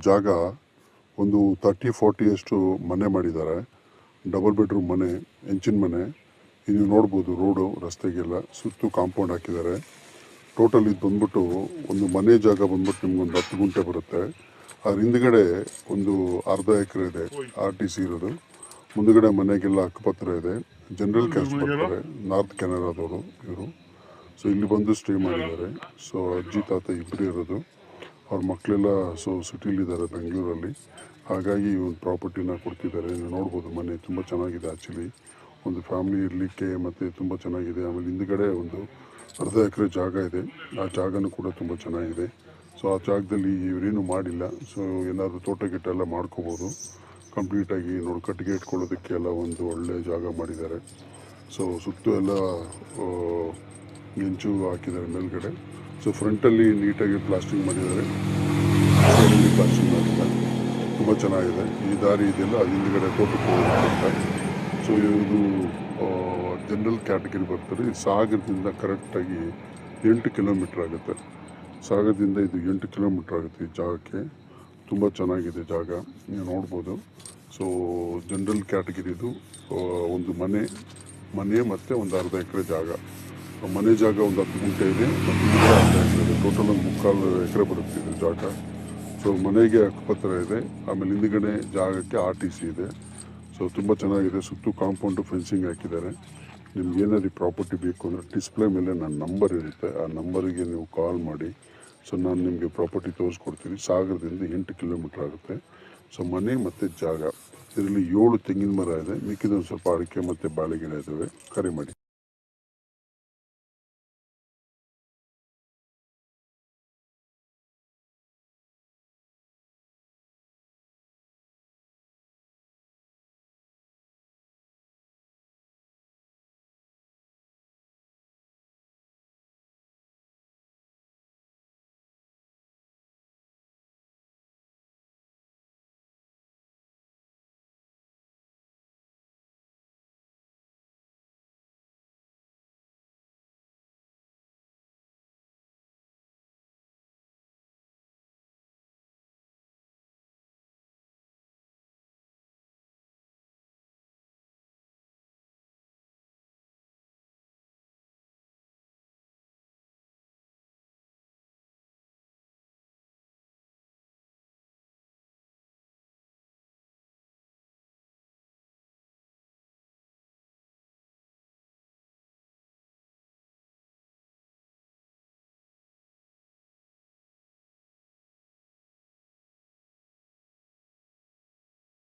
ಜಾಗ ಒಂದು 30-40 ಅಷ್ಟು ಮನೆ ಮಾಡಿದ್ದಾರೆ. ಡಬಲ್ ಬೆಡ್ರೂಮ್ ಮನೆ, ಹೆಂಚಿನ ಮನೆ. ನೀವು ನೋಡ್ಬೋದು ರೋಡು ರಸ್ತೆಗೆಲ್ಲ ಸುತ್ತು ಕಾಂಪೌಂಡ್ ಹಾಕಿದ್ದಾರೆ. ಟೋಟಲ್ ಇದು ಬಂದ್ಬಿಟ್ಟು ಒಂದು ಮನೆ ಜಾಗ ಬಂದ್ಬಿಟ್ಟು ನಿಮ್ಗೊಂದು 10 ಗುಂಟೆ ಬರುತ್ತೆ. ಅದ್ರ ಹಿಂದ್ಗಡೆ ಒಂದು ಅರ್ಧ ಎಕರೆ ಇದೆ RTC ಇರೋದು. ಮುಂದುಗಡೆ ಮನೆಗೆಲ್ಲ ಹಕ್ಕುಪತ್ರ ಇದೆ. ಜನರಲ್ ಕ್ಯಾಸ್ಟ್ ಬರ್ತಾರೆ, ನಾರ್ತ್ ಕೆನರಾದವರು ಇವರು. ಸೊ ಇಲ್ಲಿ ಬಂದು ಸ್ಟೇ ಮಾಡಿದ್ದಾರೆ. ಸೊ ಅಜ್ಜಿ ತಾತ ಇಬ್ಬರು ಇರೋದು. ಅವ್ರ ಮಕ್ಕಳೆಲ್ಲ ಸಿಟಿಲಿದ್ದಾರೆ ಬೆಂಗಳೂರಲ್ಲಿ. ಹಾಗಾಗಿ ಈ ಒಂದು ಪ್ರಾಪರ್ಟಿನ ಕೊಡ್ತಿದ್ದಾರೆ. ನೀವು ನೋಡ್ಬೋದು ಮನೆ ತುಂಬ ಚೆನ್ನಾಗಿದೆ. ಆ್ಯಕ್ಚುಲಿ ಒಂದು ಫ್ಯಾಮಿಲಿ ಇರಲಿಕ್ಕೆ ಮತ್ತು ತುಂಬ ಚೆನ್ನಾಗಿದೆ. ಆಮೇಲೆ ಹಿಂದುಗಡೆ ಒಂದು ಅರ್ಧ ಎಕರೆ ಜಾಗ ಇದೆ. ಆ ಜಾಗನೂ ಕೂಡ ತುಂಬ ಚೆನ್ನಾಗಿದೆ. ಸೊ ಆ ಜಾಗದಲ್ಲಿ ಇವರೇನು ಮಾಡಿಲ್ಲ. ಸೊ ಏನಾದರೂ ತೋಟ ಗಿಟ್ಟ ಎಲ್ಲ ಮಾಡ್ಕೋಬೋದು. ಕಂಪ್ಲೀಟಾಗಿ ಕಟ್ಟಿಗೆ ಇಟ್ಕೊಳ್ಳೋದಕ್ಕೆ ಎಲ್ಲ ಒಂದು ಒಳ್ಳೆಯ ಜಾಗ ಮಾಡಿದ್ದಾರೆ. ಸೊ ಸುತ್ತು ಎಲ್ಲ ಹೆಂಚು ಹಾಕಿದ್ದಾರೆ ಮೇಲ್ಗಡೆ. ಸೊ ಫ್ರಂಟಲ್ಲಿ ನೀಟಾಗಿ ಪ್ಲಾಸ್ಟಿಂಗ್ ಮಾಡಿದ್ದಾರೆ. ಪ್ಲಾಸ್ಟಿಂಗ್ ಮಾಡಿದ್ದಾರೆ, ತುಂಬ ಚೆನ್ನಾಗಿದೆ. ಈ ದಾರಿ ಇದೆಲ್ಲ ಹಿಂದ್ಗಡೆ ತೋಟಕ್ಕೆ ಹೋಗುತ್ತೆ. ಸೊ ಇದು ಜನರಲ್ ಕ್ಯಾಟಗರಿ ಬರ್ತಾರೆ. ಸಾಗರದಿಂದ ಕರೆಕ್ಟಾಗಿ 8 ಕಿಲೋಮೀಟ್ರ್ ಆಗುತ್ತೆ. ಸಾಗರದಿಂದ ಇದು 8 ಕಿಲೋಮೀಟ್ರ್ ಆಗುತ್ತೆ ಈ ಜಾಗಕ್ಕೆ. ತುಂಬ ಚೆನ್ನಾಗಿದೆ ಜಾಗ, ನೀವು ನೋಡ್ಬೋದು. ಸೊ ಜನರಲ್ ಕ್ಯಾಟಗಿರಿದು ಒಂದು ಮನೆ ಮತ್ತು ಒಂದು ಅರ್ಧ ಎಕರೆ ಜಾಗ. ಮನೆ ಜಾಗ ಒಂದು 10 ಗುಂಟೆ ಇದೆ, ಅರ್ಧ ಎಕರೆ ಇದೆ. ಟೋಟಲ್ ಒಂದು 3/4 ಎಕರೆ ಬರುತ್ತೆ ಇದು ಜಾಗ. ಸೊ ಮನೆಗೆ ಹಕ್ಕುಪತ್ರ ಇದೆ. ಆಮೇಲೆ ಹಿಂದುಗಡೆ ಜಾಗಕ್ಕೆ RTC ಇದೆ. ಸೊ ತುಂಬ ಚೆನ್ನಾಗಿದೆ. ಸುತ್ತು ಕಾಂಪೌಂಡು ಫೆನ್ಸಿಂಗ್ ಹಾಕಿದ್ದಾರೆ. ನಿಮ್ಗೆ ಏನಾದ್ರು ಪ್ರಾಪರ್ಟಿ ಬೇಕು ಅಂದರೆ ಡಿಸ್ಪ್ಲೇ ಮೇಲೆ ನನ್ನ ನಂಬರ್ ಇರುತ್ತೆ. ಆ ನಂಬರಿಗೆ ನೀವು ಕಾಲ್ ಮಾಡಿ. ಸೊ ನಾನು ನಿಮಗೆ ಪ್ರಾಪರ್ಟಿ ತೋರಿಸ್ಕೊಡ್ತೀನಿ. ಸಾಗರದಿಂದ 8 ಕಿಲೋಮೀಟ್ರ್ ಆಗುತ್ತೆ. ಸೊ ಮನೆ ಮತ್ತು ಜಾಗ ಇದರಲ್ಲಿ 7 ತೆಂಗಿನ ಮರ ಇದೆ. ಮಿಕ್ಕಿದೊಂದು ಸ್ವಲ್ಪ ಅಡಿಕೆ ಮತ್ತು ಬಾಳೆ ಗಿಡ ಇದ್ದಾವೆ. ಕರೆ ಮಾಡಿ.